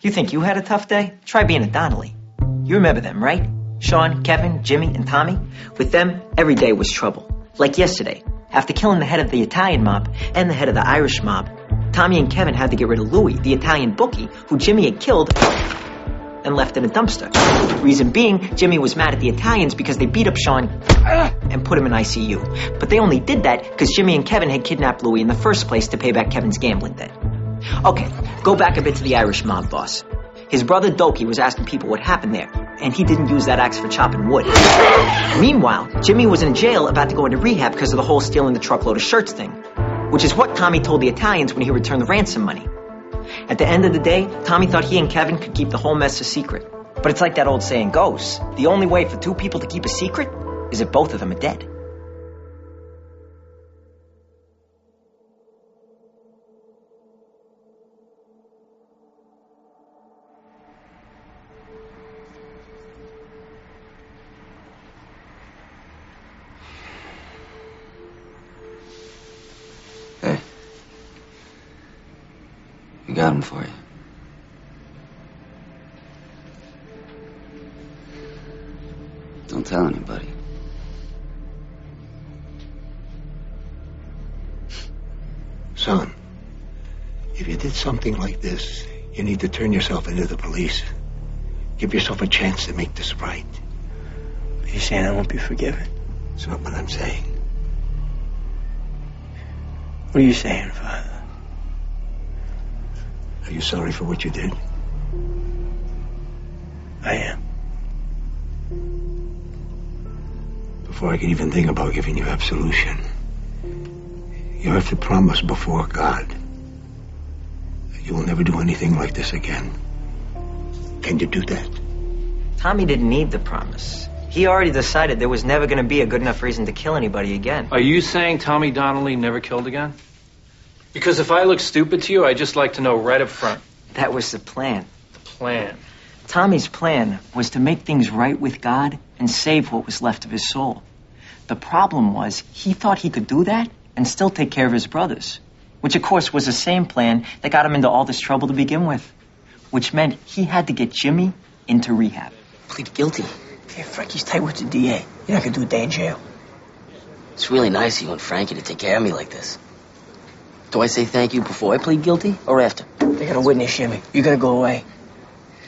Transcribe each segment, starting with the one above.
You think you had a tough day? Try being a Donnelly. You remember them, right? Sean, Kevin, Jimmy, and Tommy? With them, every day was trouble. Like yesterday, after killing the head of the Italian mob and the head of the Irish mob, Tommy and Kevin had to get rid of Louie, the Italian bookie, who Jimmy had killed and left in a dumpster. Reason being, Jimmy was mad at the Italians because they beat up Sean and put him in ICU. But they only did that because Jimmy and Kevin had kidnapped Louie in the first place to pay back Kevin's gambling debt. Okay, go back a bit to the Irish mob boss. His brother Doki was asking people what happened there, and he didn't use that axe for chopping wood. Meanwhile, Jimmy was in jail about to go into rehab because of the whole stealing the truckload of shirts thing, which is what Tommy told the Italians when he returned the ransom money. At the end of the day, Tommy thought he and Kevin could keep the whole mess a secret. But it's like that old saying goes, the only way for two people to keep a secret is if both of them are dead. Hey. We got him for you. Don't tell anybody. Son, if you did something like this, you need to turn yourself into the police. Give yourself a chance to make this right. Are you saying I won't be forgiven? That's not what I'm saying. What are you saying, Father? Are you sorry for what you did? I am. Before I can even think about giving you absolution, you have to promise before God that you will never do anything like this again. Can you do that? Tommy didn't need the promise. He already decided there was never going to be a good enough reason to kill anybody again. Are you saying Tommy Donnelly never killed again? Because if I look stupid to you, I'd just like to know right up front. That was the plan. The plan. Tommy's plan was to make things right with God and save what was left of his soul. The problem was he thought he could do that and still take care of his brothers, which of course was the same plan that got him into all this trouble to begin with, which meant he had to get Jimmy into rehab. Plead guilty. Hey, Frankie's tight with the DA. You're not gonna do a day in jail. It's really nice of you and Frankie to take care of me like this. Do I say thank you before I plead guilty or after? They got a witness, Jimmy. You gotta go away.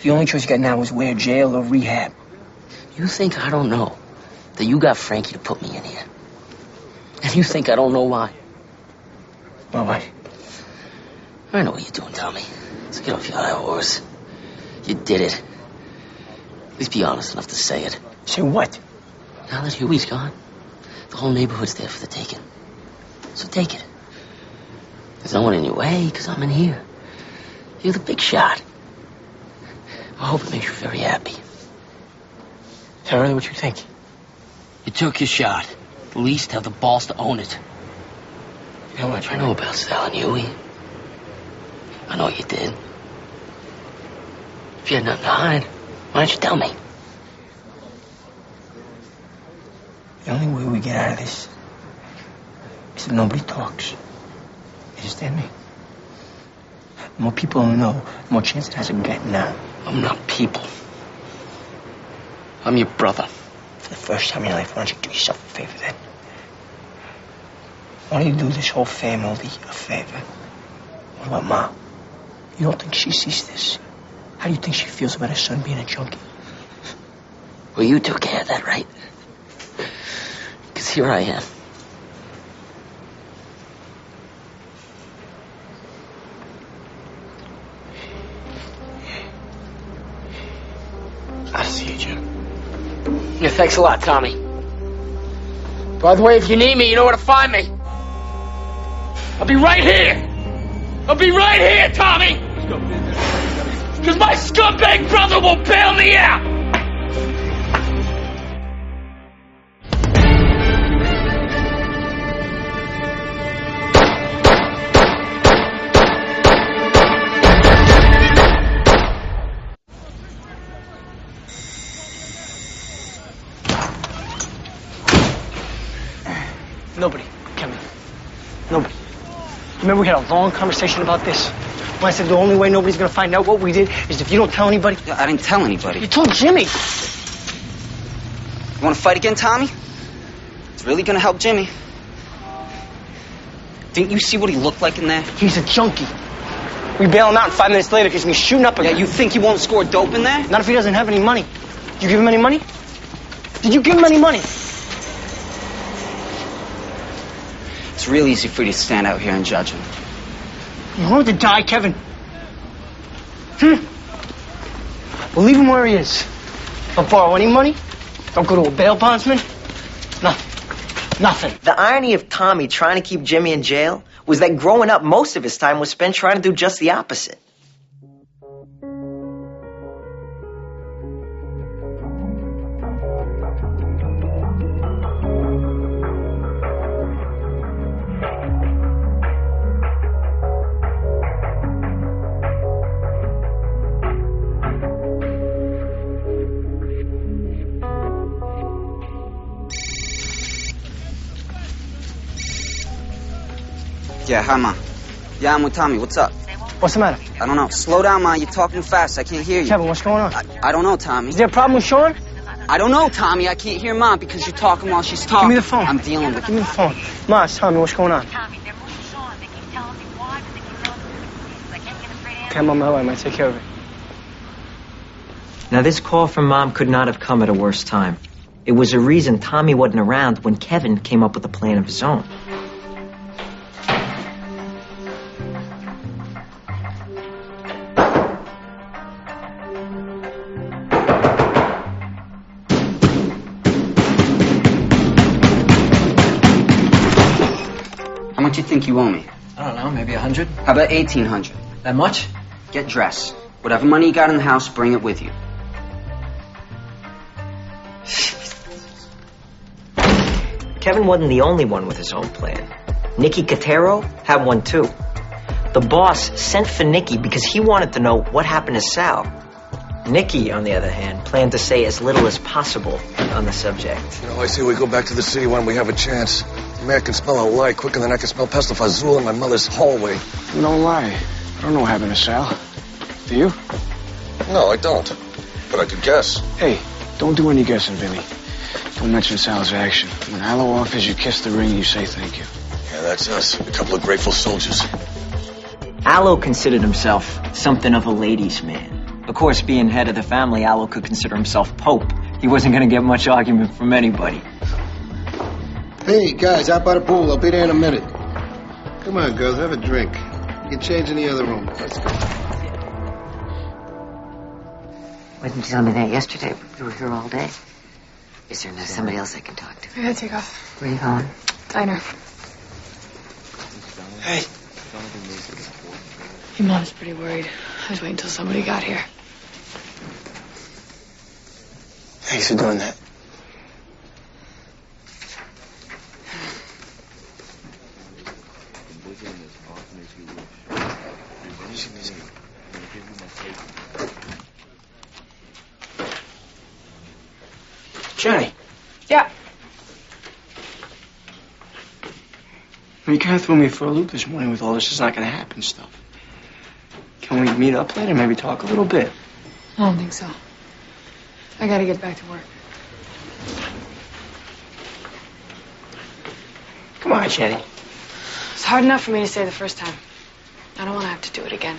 The only choice you got now is where, jail or rehab. You think I don't know that you got Frankie to put me in here? And you think I don't know why? Well, what? I know what you're doing, Tommy. So get off your high horse. You did it. At least be honest enough to say it. Say what? Now that Huey's gone, the whole neighborhood's there for the taking. So take it. There's no one in your way, because I'm in here. You're the big shot. I hope it makes you very happy. Is that really what you think? You took your shot. At least have the balls to own it. You know what? I know about selling Huey. I know you did. If you had nothing to hide, why don't you tell me? The only way we get out of this is if nobody talks. You understand me? The more people know, the more chance it has of getting out. I'm not people. I'm your brother. For the first time in your life, why don't you do yourself a favor then? Why don't you do this whole family a favor? What about Mom? You don't think she sees this? How do you think she feels about her son being a junkie? Well, you took care of that, right? Because here I am. I'll see you, Jim. Yeah, thanks a lot, Tommy. By the way, if you need me, you know where to find me. I'll be right here. I'll be right here, Tommy. Because my scumbag brother will bail me out. Nobody. Kevin. Nobody. Remember we had a long conversation about this? When I said the only way nobody's gonna find out what we did is if you don't tell anybody. Yeah, I didn't tell anybody. You told Jimmy. You want to fight again, Tommy? It's really gonna help Jimmy. Didn't you see what he looked like in there? He's a junkie. We bail him out, and 5 minutes later, he's me shooting up again. Yeah, you think he won't score dope in there? Not if he doesn't have any money. Did you give him any money? Did you give him any money? It's real easy for you to stand out here and judge him. You want to die, Kevin? Well, leave him where he is. Don't borrow any money. Don't go to a bail bondsman. Nothing. The irony of Tommy trying to keep Jimmy in jail was that growing up, most of his time was spent trying to do just the opposite. Yeah, hi, Ma. Yeah, I'm with Tommy. What's up? What's the matter? I don't know. Slow down, Ma. You're talking fast. I can't hear you. Kevin, what's going on? I don't know, Tommy. Is there a problem with Sean? I don't know, Tommy. I can't hear Mom because you're talking while she's talking. Give me the phone. I'm dealing with Give me the phone. Ma, it's Tommy. What's going on? Tommy, they're moving Sean. They keep telling me why, but they keep telling me I can't get a straight answer. Okay, I'm on my way. I might take care of it. Now, this call from Mom could not have come at a worse time. It was a reason Tommy wasn't around when Kevin came up with a plan of his own. How much you think you owe me? I don't know, maybe 100? How about 1,800? That much? Get dressed. Whatever money you got in the house, bring it with you. Kevin wasn't the only one with his own plan. Nicky Catero had one too. The boss sent for Nicky because he wanted to know what happened to Sal. Nicky, on the other hand, planned to say as little as possible on the subject. You know, I say we go back to the city when we have a chance. The man can smell a lie quicker than I can smell pasta fazool in my mother's hallway. No lie. I don't know what happened to Sal. Do you? No, I don't. But I could guess. Hey, don't do any guessing, Billy. Don't mention Sal's action. When Aloe offers you kiss the ring, you say thank you. Yeah, that's us. A couple of grateful soldiers. Aloe considered himself something of a ladies' man. Of course, being head of the family, Aloe could consider himself Pope. He wasn't going to get much argument from anybody. Hey, guys, out by the pool. I'll be there in a minute. Come on, girls, have a drink. You can change in the other room. Let's go. Why didn't you tell me that yesterday? We were here all day. Is there somebody else I can talk to? I gotta take off. Where are you going? Diner. Hey. Your mom's pretty worried. I was waiting until somebody got here. Thanks for doing that. Jenny. Yeah. You kind of threw me for a loop this morning with all this is not going to happen stuff. Can we meet up later? Maybe talk a little bit? I don't think so. I gotta get back to work. Come on, Jenny. It's hard enough for me to say the first time. I don't want to have to do it again.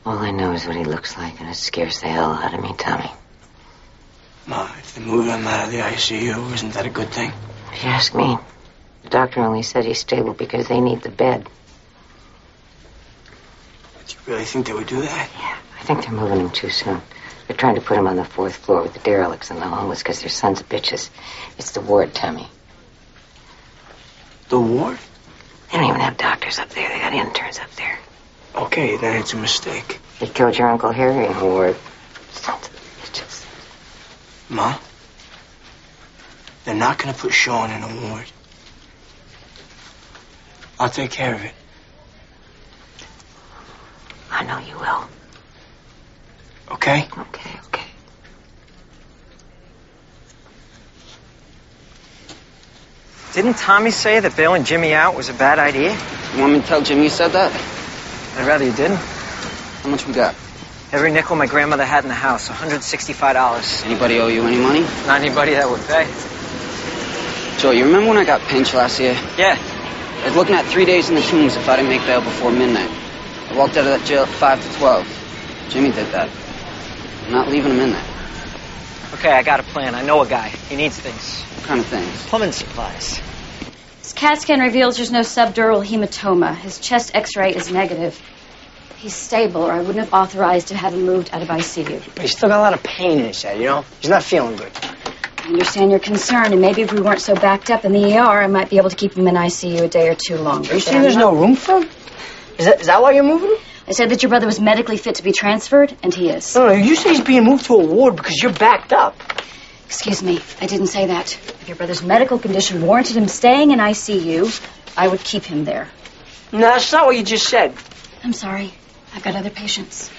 All I know is what he looks like, and it scares the hell out of me, Tommy. Ma, if they move him out of the ICU, isn't that a good thing? If you ask me, the doctor only said he's stable because they need the bed. Do you really think they would do that? Yeah, I think they're moving him too soon. They're trying to put him on the 4th floor with the derelicts and the homeless because they're sons of bitches. It's the ward, Tommy. The ward? They don't even have doctors up there. They got interns up there. Okay, then it's a mistake. They killed your Uncle Harry in the ward. Sons of bitches. Ma, they're not going to put Sean in a ward. I'll take care of it. I know you will. Okay? Okay. Didn't Tommy say that bailing Jimmy out was a bad idea? You want me to tell Jimmy you said that? I'd rather you didn't. How much we got? Every nickel my grandmother had in the house, $165. Anybody owe you any money? Not anybody that would pay. Joe, you remember when I got pinched last year? Yeah. I was looking at 3 days in the tombs if I didn't make bail before midnight. I walked out of that jail at 5 to 12. Jimmy did that. I'm not leaving him in there. Okay, I got a plan. I know a guy. He needs things. What kind of things? Plumbing supplies. His CAT scan reveals there's no subdural hematoma. His chest x-ray is negative. He's stable, or I wouldn't have authorized to have him moved out of ICU. But he's still got a lot of pain in his head, you know? He's not feeling good. I understand your concern, and maybe if we weren't so backed up in the ER, I might be able to keep him in ICU a day or two longer. Are you saying there's no room for him? Is that why you're moving him? I said that your brother was medically fit to be transferred, and he is. No, you say he's being moved to a ward because you're backed up. Excuse me, I didn't say that. If your brother's medical condition warranted him staying in ICU, I would keep him there. No, that's not what you just said. I'm sorry. I've got other patients.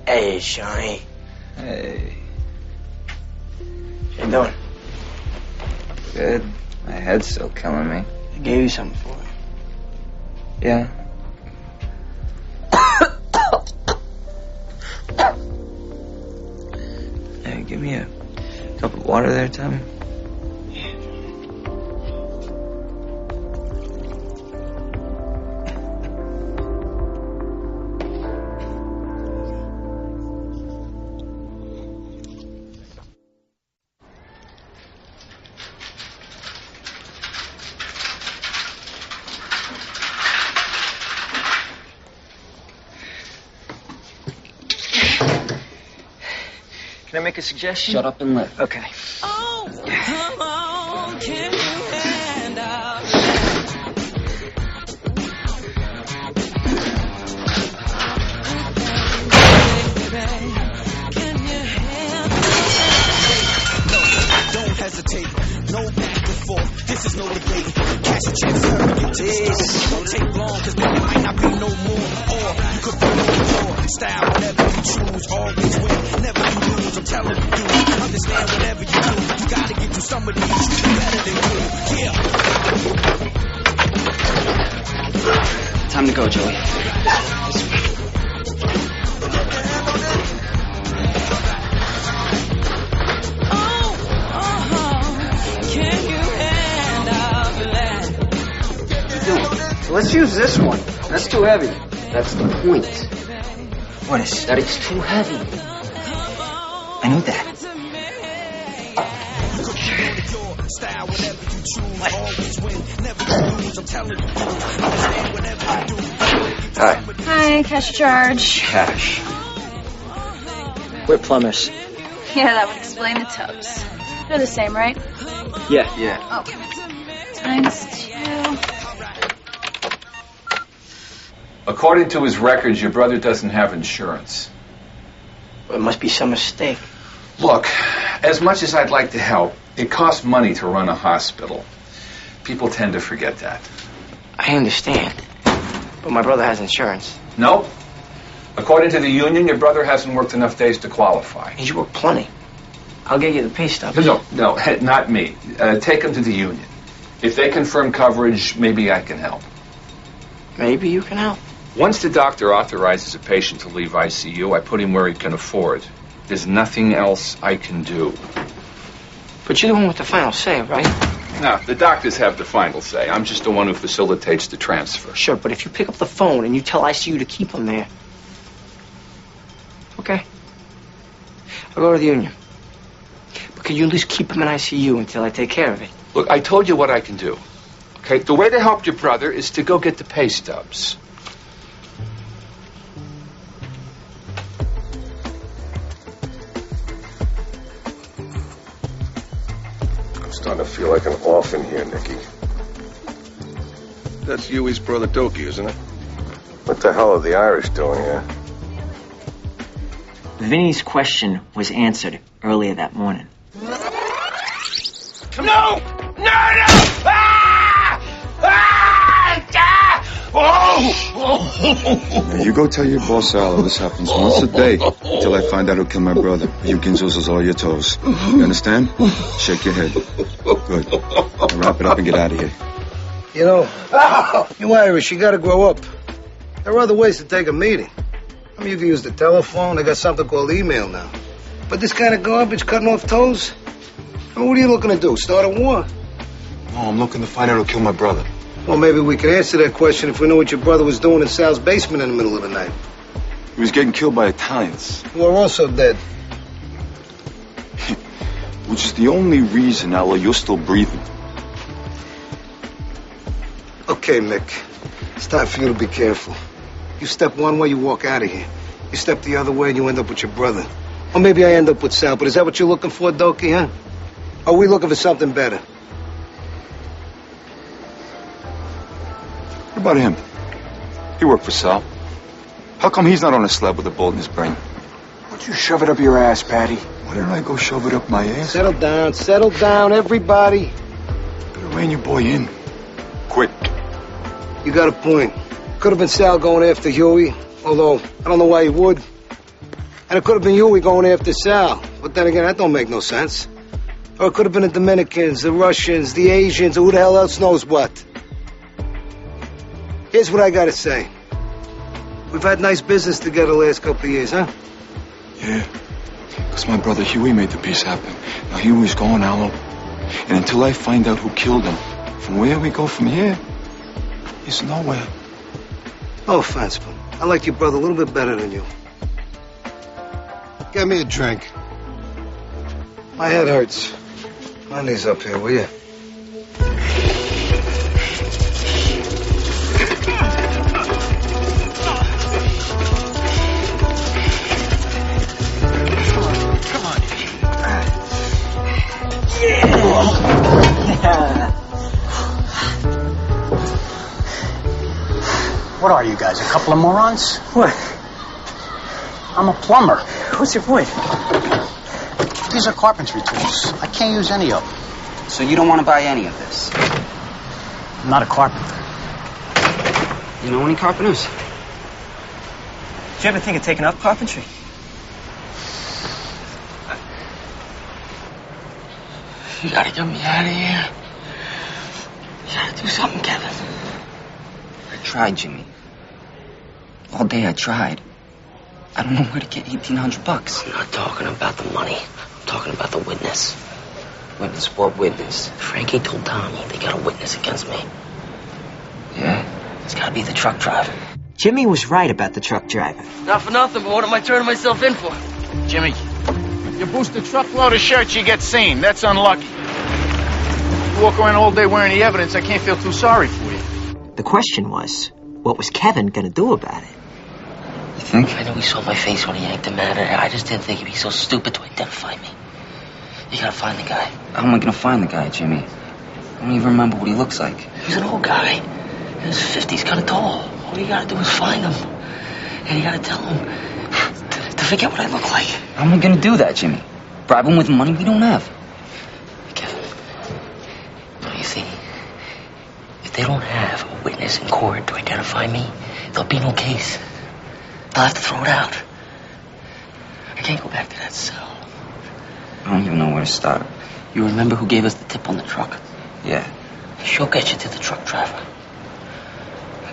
Hey, Shawnee. Hey. How you doing? Good. My head's still killing me. I gave you something for it. Yeah. Hey, give me a cup of water there, Tommy. Can I make a suggestion? Shut up and live. Okay. Oh, come on, can you hand out? Don't hesitate, no back and forth. This is no debate. Cash a check, hurry, get to the store. Don't take long, cause there might not be no more. Or you could put it in your style, whatever you choose. Always win, never you lose. I'm telling you, dude. Understand whatever you do. You gotta get through some of these. You be better than you. Yeah. Time to go, Joey. Let's use this one. That's too heavy. That's the point. What is? That it's too heavy. I know that. Hi. Hi, cash charge. Cash. We're plumbers. Yeah, that would explain the tubs. They're the same, right? Yeah. Yeah. Okay. Times 2. According to his records, your brother doesn't have insurance. It must be some mistake. Look, as much as I'd like to help, it costs money to run a hospital. People tend to forget that. I understand. But my brother has insurance. Nope. According to the union, your brother hasn't worked enough days to qualify. He's worked plenty. I'll get you the pay stubs. No, not me. Take him to the union. If they confirm coverage, maybe I can help. Maybe you can help. Once the doctor authorizes a patient to leave ICU, I put him where he can afford. There's nothing else I can do. But you're the one with the final say, right? No, the doctors have the final say. I'm just the one who facilitates the transfer. Sure, but if you pick up the phone and you tell ICU to keep him there... Okay. I'll go to the union. But could you at least keep him in ICU until I take care of it? Look, I told you what I can do. Okay, the way to help your brother is to go get the pay stubs. I'm starting to feel like an orphan here, Nicky. That's Huey's brother Dokie, isn't it? What the hell are the Irish doing here? Vinny's question was answered earlier that morning. No! No! Ah! Now you go tell your boss Allo this happens once a day until I find out who killed my brother. You can zoozles all your toes. You understand? Shake your head. Good. Now wrap it up and get out of here. You know, you Irish, you gotta grow up. There are other ways to take a meeting. I mean, you can use the telephone. They got something called email now. But this kind of garbage, cutting off toes? I mean, what are you looking to do? Start a war? No, I'm looking to find out who killed my brother. Well, maybe we could answer that question if we knew what your brother was doing in Sal's basement in the middle of the night. He was getting killed by Italians. Who are also dead. Which is the only reason, Allo, you're still breathing. Okay, Mick. It's time for you to be careful. You step one way, you walk out of here. You step the other way, and you end up with your brother. Or maybe I end up with Sal, but is that what you're looking for, Dokie, huh? Or are we looking for something better? What about him? He worked for Sal. How come he's not on a slab with a bullet in his brain? Why don't you shove it up your ass, Patty? Why didn't I go shove it up my ass? Settle down, everybody. Better rein your boy in. Quick. You got a point. Could have been Sal going after Huey, although I don't know why he would. And it could have been Huey going after Sal. But then again, that don't make no sense. Or it could have been the Dominicans, the Russians, the Asians, or who the hell else knows what. Here's what I gotta say. We've had nice business together the last couple of years, huh? Yeah. Because my brother Huey made the peace happen. Now Huey's gone, Allo. And until I find out who killed him, from where we go from here, is nowhere. No offense, but I like your brother a little bit better than you. Get me a drink. My head hurts. My knees up here, will you? What are you guys, a couple of morons? What? I'm a plumber. What's your point? These are carpentry tools. I can't use any of them. So you don't want to buy any of this? I'm not a carpenter. You know any carpenters? Did you ever think of taking up carpentry? You gotta get me out of here. You gotta do something, Kevin. I tried, Jimmy. All day I tried. I don't know where to get $1,800. I'm not talking about the money. I'm talking about the witness. Witness? What witness? Frankie told Tommy they got a witness against me. Yeah? It's gotta be the truck driver. Jimmy was right about the truck driver. Not for nothing, but what am I turning myself in for? Jimmy, you boost a truckload of shirts, you get seen. That's unlucky. You walk around all day wearing the evidence, I can't feel too sorry for you. The question was, what was Kevin gonna do about it? You think? I know he saw my face when he yanked the matter. I just didn't think he'd be so stupid to identify me. You gotta find the guy. How am I gonna find the guy, Jimmy? I don't even remember what he looks like. He's an old guy. In his 50s, kind of tall. All you gotta do is find him. And you gotta tell him to forget what I look like. How am I gonna do that, Jimmy? Bribe him with money we don't have? Kevin, you see, if they don't have a witness in court to identify me, there'll be no case. They'll have to throw it out. I can't go back to that cell. I don't even know where to start. You remember who gave us the tip on the truck? Yeah. She'll get you to the truck driver.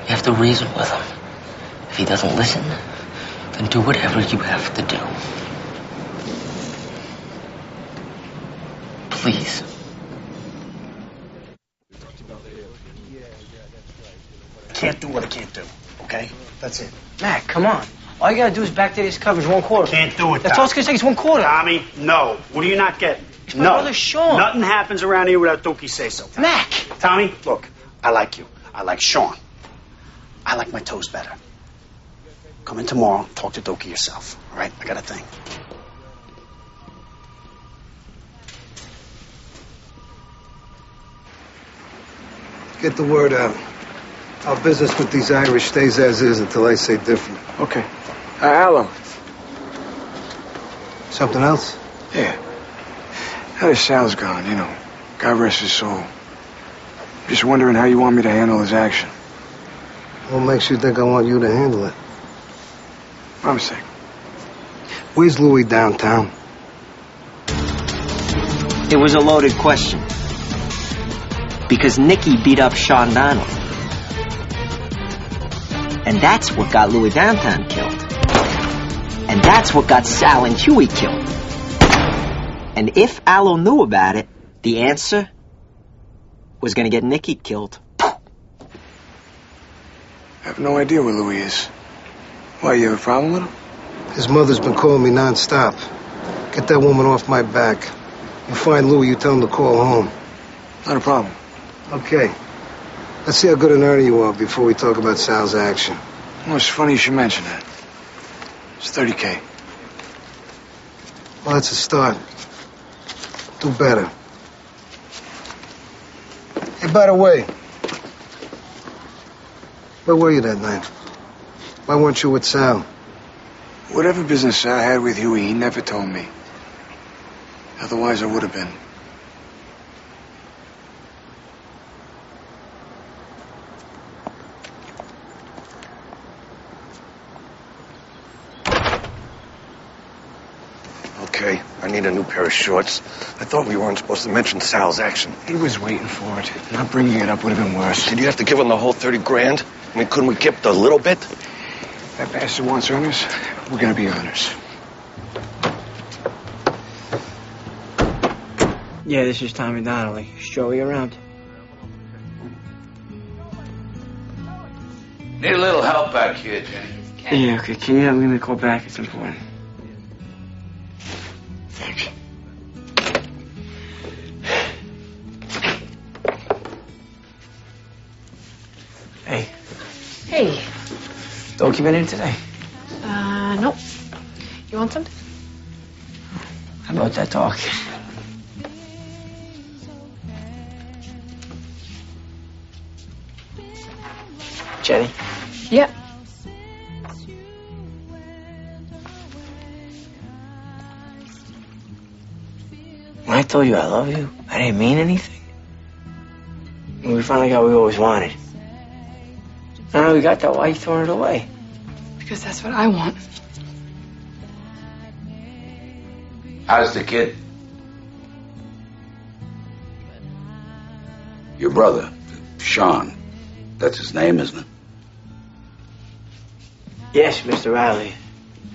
You have to reason with him. If he doesn't listen, then do whatever you have to do. Please. Can't do what I can't do, okay? That's it. Mac, come on. All you gotta do is back to these covers 1 quarter. Can't do it, That's all it's gonna take is 1 quarter. Tommy, no. What are you not getting? It's my brother Sean. Nothing happens around here without Dookie say so. Mac! Tommy, look, I like you. I like Sean. I like my toes better. Come in tomorrow, talk to Dookie yourself. All right? I got a thing. Get the word out. Our business with these Irish stays as is until I say different. Okay. Allo. Something else? Yeah. Now that Sal's gone, you know. God rest his soul. Just wondering how you want me to handle his action. What makes you think I want you to handle it? I'm sick. Where's Louis downtown? It was a loaded question. Because Nicky beat up Sean Donnelly. And that's what got Louis downtown killed. And that's what got Sal and Huey killed. And if Allo knew about it, the answer was gonna get Nicky killed. I have no idea where Louis is. Why, you have a problem with him? His mother's been calling me nonstop. Get that woman off my back. You find Louis, you tell him to call home. Not a problem. Okay. Let's see how good an earner you are before we talk about Sal's action. Well, it's funny you should mention that. It's $30K. Well, that's a start. Do better. Hey, by the way, where were you that night? Why weren't you with Sal? Whatever business Sal had with Huey, he never told me. Otherwise, I would have been. Okay, I need a new pair of shorts. I thought we weren't supposed to mention Sal's action. He was waiting for it. Not bringing it up would have been worse. Did you have to give him the whole 30 grand? I mean, couldn't we keep a little bit? That bastard wants earners. We're gonna be earners. Yeah, this is Tommy Donnelly. Show you around. Need a little help back here, Jenny. Yeah, okay. Can you give me a call back? It's important. Thanks. Hey, Hey. Doki been in today? Nope. You want something? How about that talk? Jenny? Yeah. When I told you I love you, I didn't mean anything. When we finally got what we always wanted. Now we got that, why you throwing it away? Because that's what I want. How's the kid? Your brother, Sean. That's his name, isn't it? Yes, Mr. Riley.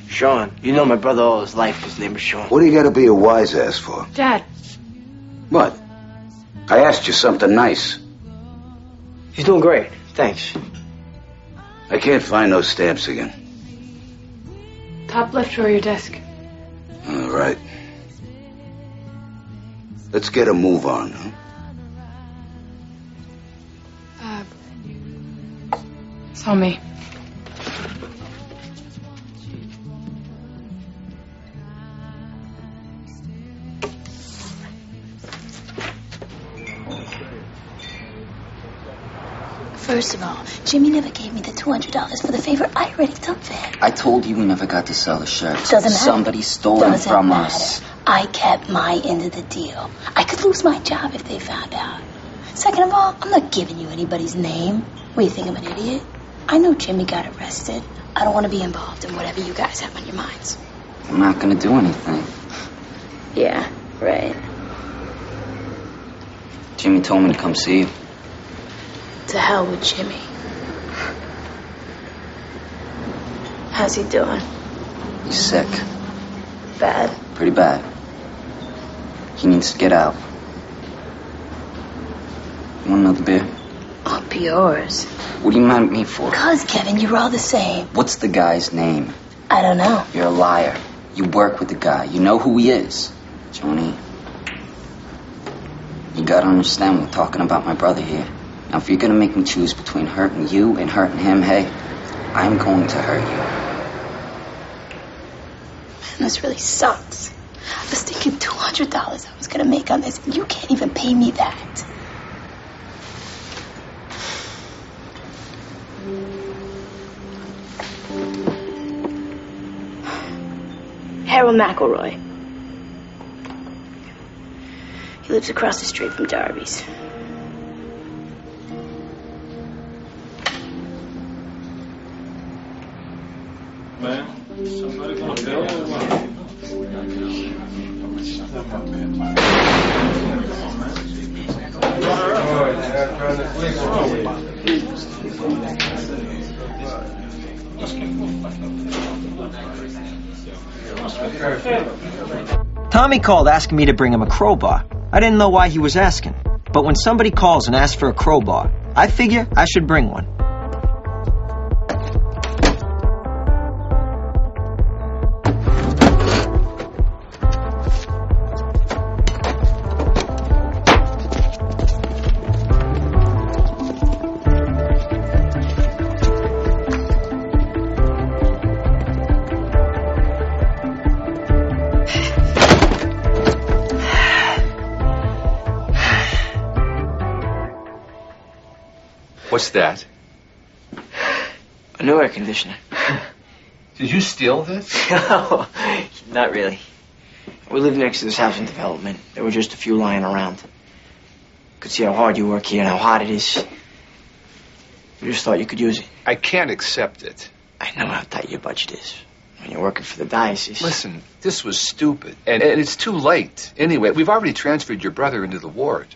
Sean. You know my brother all his life. His name is Sean. What do you gotta be a wise ass for? Dad. What? I asked you something nice. He's doing great. Thanks. I can't find those stamps again. Top left drawer of your desk. All right. Let's get a move on, huh? It's on me. First of all, Jimmy never gave me the $200 for the favor I already done for him. I told you we never got to sell the shirts. Doesn't matter. Somebody stole them Doesn't from matter. us. I kept my end of the deal. I could lose my job if they found out. Second of all, I'm not giving you anybody's name. What, do you think I'm an idiot? I know Jimmy got arrested. I don't want to be involved in whatever you guys have on your minds. I'm not gonna do anything. Yeah, right. Jimmy told me to come see you. To hell with Jimmy. How's he doing? He's sick. Bad? Pretty bad. He needs to get out. You want another beer? Up yours. What do you mad at me for? Cause, Kevin, you're all the same. What's the guy's name? I don't know. You're a liar. You work with the guy. You know who he is. Joni, you gotta understand we're talking about my brother here. Now, if you're gonna make me choose between hurting you and hurting him, hey, I'm going to hurt you. Man, this really sucks. I was thinking $200 I was gonna make on this, and you can't even pay me that. Harold McElroy. He lives across the street from Darby's. Man, somebody gonna build or what? Tommy called asking me to bring him a crowbar. I didn't know why he was asking. But when somebody calls and asks for a crowbar, I figure I should bring one. What's that? A new air conditioner. Did you steal this? No, not really. We live next to this housing development. There were just a few lying around. Could see how hard you work here and how hot it is. We just thought you could use it. I can't accept it. I know how tight your budget is when you're working for the diocese. Listen, this was stupid. And it's too late. Anyway, we've already transferred your brother into the ward.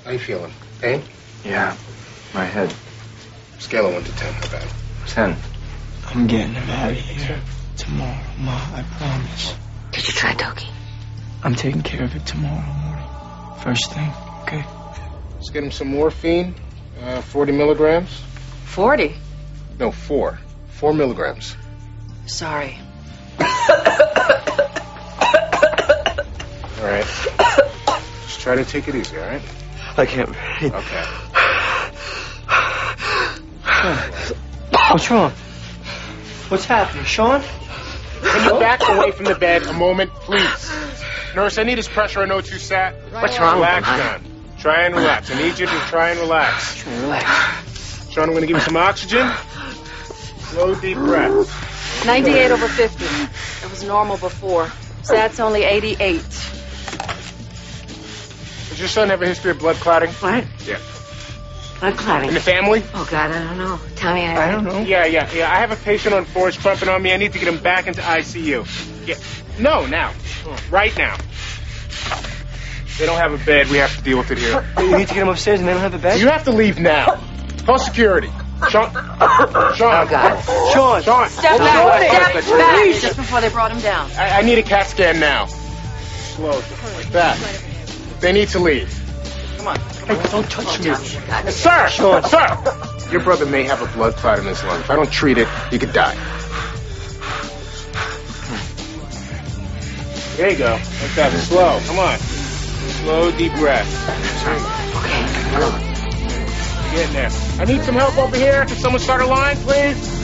How you feeling? Pain? Yeah, my head. Scale of 1 to 10, how bad? 10. I'm getting him out of here tomorrow, Ma, I promise. Did you try Dokie? I'm taking care of it tomorrow morning. First thing, okay? Let's get him some morphine, 40 milligrams. 40? No, 4. 4 milligrams. Sorry. All right. Just try to take it easy, all right? I can't breathe. Okay. What's wrong? What's happening, Sean? Can you back away from the bed a moment, please? Nurse, I need his pressure on O2 sat. What's wrong with him, Relax, John. Try and relax. I need you to try and relax. Relax. Sean, I'm going to give you some oxygen. Slow, deep breath. 98 over 50. It was normal before. Sat's only 88. Does your son have a history of blood clotting? What? Yeah. Blood clotting. In the family? Oh, God, I don't know. Tommy, I don't know. Yeah. I have a patient on force crumping on me. I need to get him back into ICU. Yeah. No, now. Right now. They don't have a bed. We have to deal with it here. You need to get him upstairs and they don't have a bed? You have to leave now. Call security. Sean. Oh, God. Sean. Step back. Just before they brought him down. I need a CAT scan now. Slow. Like that. They need to leave. Come on. Hey, don't touch me. Sir! Sean. Sir! Your brother may have a blood clot in his lung. If I don't treat it, he could die. There you go. Like that. Slow. Come on. Slow, deep breath. Okay. Get in there. I need some help over here. Can someone start a line, please?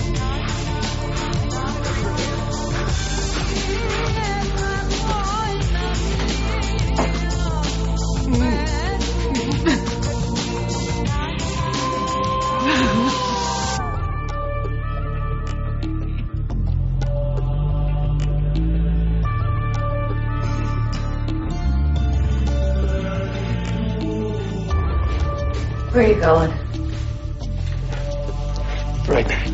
Where are you going? Right back.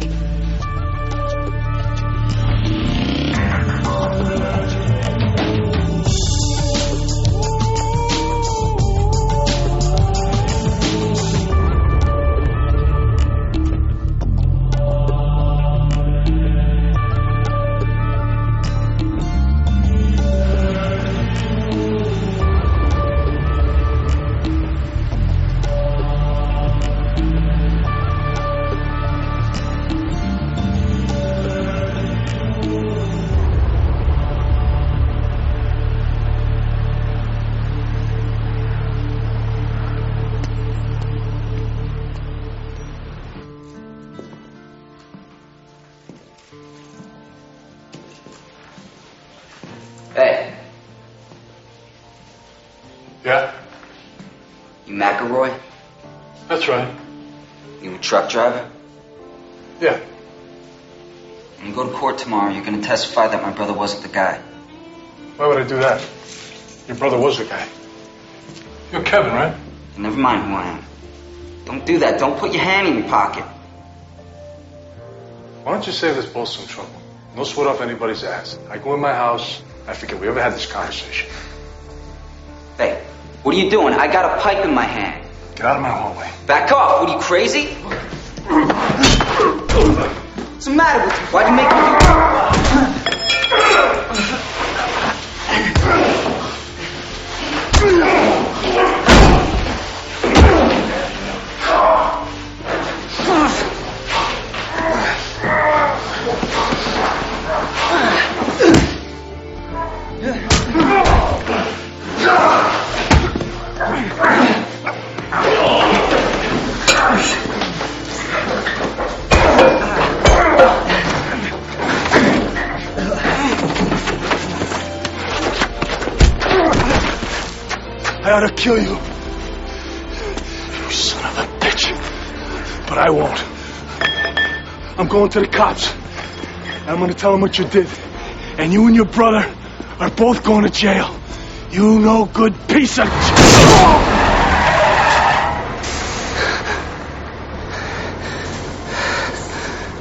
Hey. Yeah? You McElroy? That's right. You a truck driver? Yeah. When you go to court tomorrow, you're gonna testify that my brother wasn't the guy. Why would I do that? Your brother was the guy. You're Kevin, right? Never mind who I am. Don't do that. Don't put your hand in your pocket. Why don't you save us both some trouble? No sweat off anybody's ass. I go in my house. I forget we ever had this conversation. Hey, what are you doing? I got a pipe in my hand. Get out of my hallway. Back off. What are you, crazy? What's the matter with you? Why'd you make me do I ought to kill you. You son of a bitch. But I won't. I'm going to the cops. And I'm going to tell them what you did. And you and your brother are both going to jail. You no good piece of...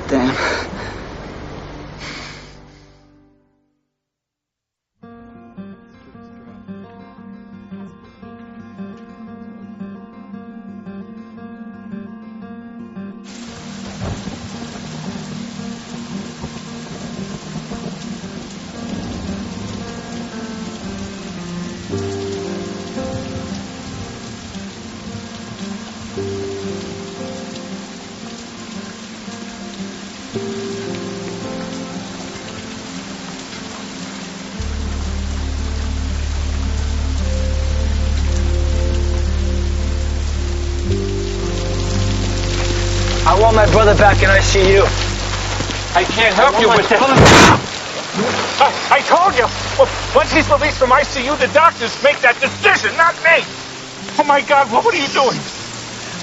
Damn. I want my brother back in ICU. I can't help you with that. I told you. Well, once he's released from ICU, the doctors make that decision, not me. Oh, my God, what are you doing?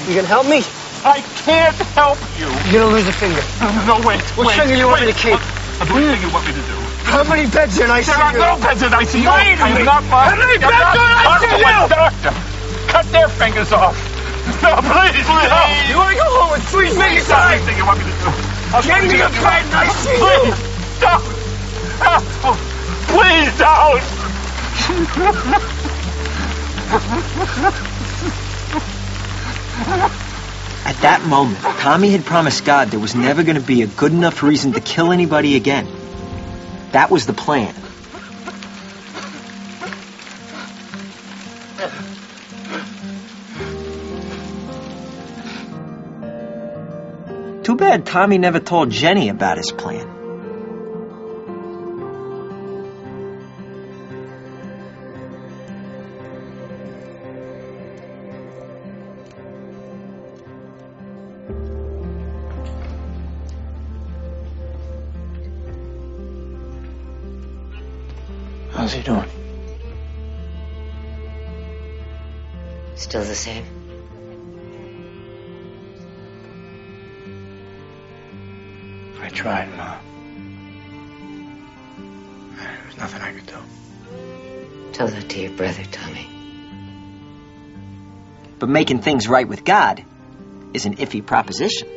You gonna help me? I can't help you. You're gonna lose a finger. No, wait. Which finger you want me to keep? What thing you want me to do? How many beds are in ICU? There are no beds in ICU. Wait a minute. How many beds are in ICU? Doctor, cut their fingers off. No, please, no. You wanna go home with 3 fingers on? Anything you want me to do. Get me a bed in ICU. Please, don't. Oh, please don't. At that moment, Tommy had promised God there was never going to be a good enough reason to kill anybody again. That was the plan. Too bad Tommy never told Jenny about his plan. How's he doing? Still the same? I tried, Ma. There's nothing I could do. Tell that to your brother, Tommy. But making things right with God is an iffy proposition.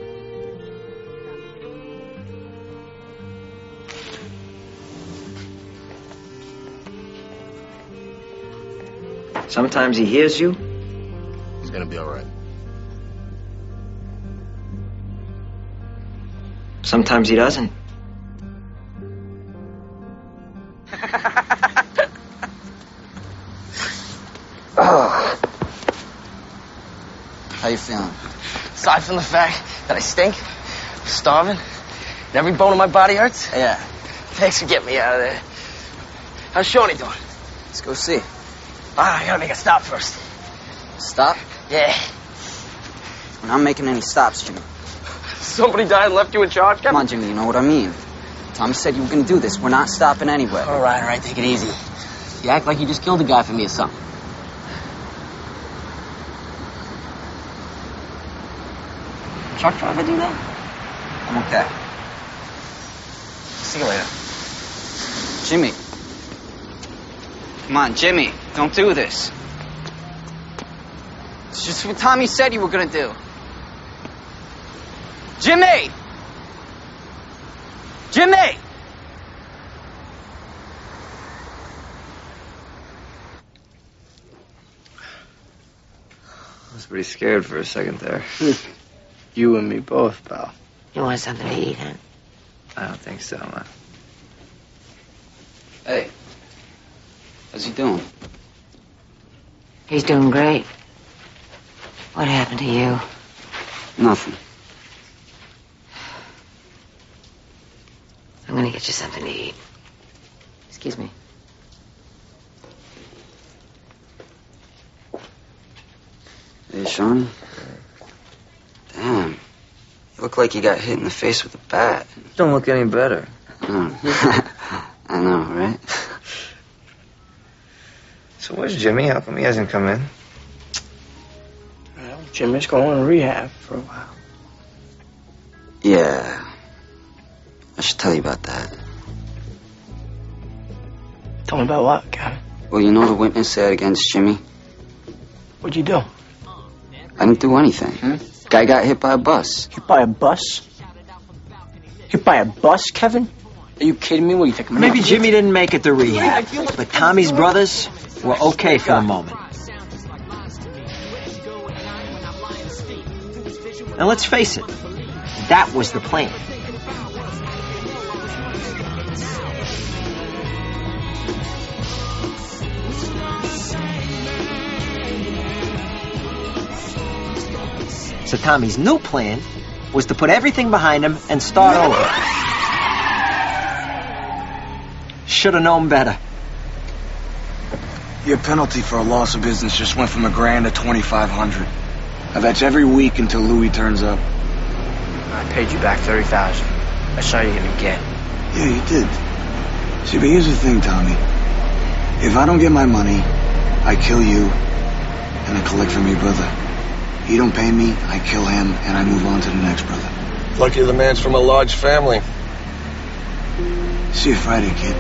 Sometimes he hears you. He's gonna be all right. Sometimes he doesn't. How you feeling? Aside from the fact that I stink, I'm starving, and every bone in my body hurts. Yeah. Thanks for getting me out of there. How's Shawnee doing? Let's go see. I gotta make a stop first. Stop? Yeah. We're not making any stops, Jimmy. Somebody died and left you in charge, Kevin? Come on, Jimmy, you know what I mean. Tommy said you were gonna do this. We're not stopping anywhere. All right, take it easy. You act like you just killed a guy for me or something. Truck driver do that? I'm okay. See you later. Jimmy. Come on, Jimmy. Don't do this. It's just what Tommy said you were gonna do. Jimmy! Jimmy! I was pretty scared for a second there. You and me both, pal. You want something to eat, huh? I don't think so, man. Hey. How's he doing? He's doing great. What happened to you? Nothing. I'm gonna get you something to eat. Excuse me. Hey, Sean. Damn. You look like you got hit in the face with a bat. Don't look any better. I know, right? So where's Jimmy? How come he hasn't come in? Well, Jimmy's going to rehab for a while. Yeah. I should tell you about that. Tell me about what, Kevin? Well, you know the witness said against Jimmy? What'd you do? I didn't do anything. Guy got hit by a bus. Hit by a bus? Hit by a bus, Kevin? Are you kidding me? What, you think I'm Maybe Jimmy didn't make it to rehab, but Tommy's brothers were okay for the moment. Now let's face it, that was the plan. So Tommy's new plan was to put everything behind him and start over. Should have known better. Your penalty for a loss of business just went from $1,000 to $2,500. Now that's every week until Louis turns up. I paid you back $30,000. I saw you gonna get. Yeah, you did. See, but here's the thing, Tommy. If I don't get my money, I kill you and I collect from your brother. He don't pay me, I kill him, and I move on to the next brother. Lucky the man's from a large family. See you Friday, kid.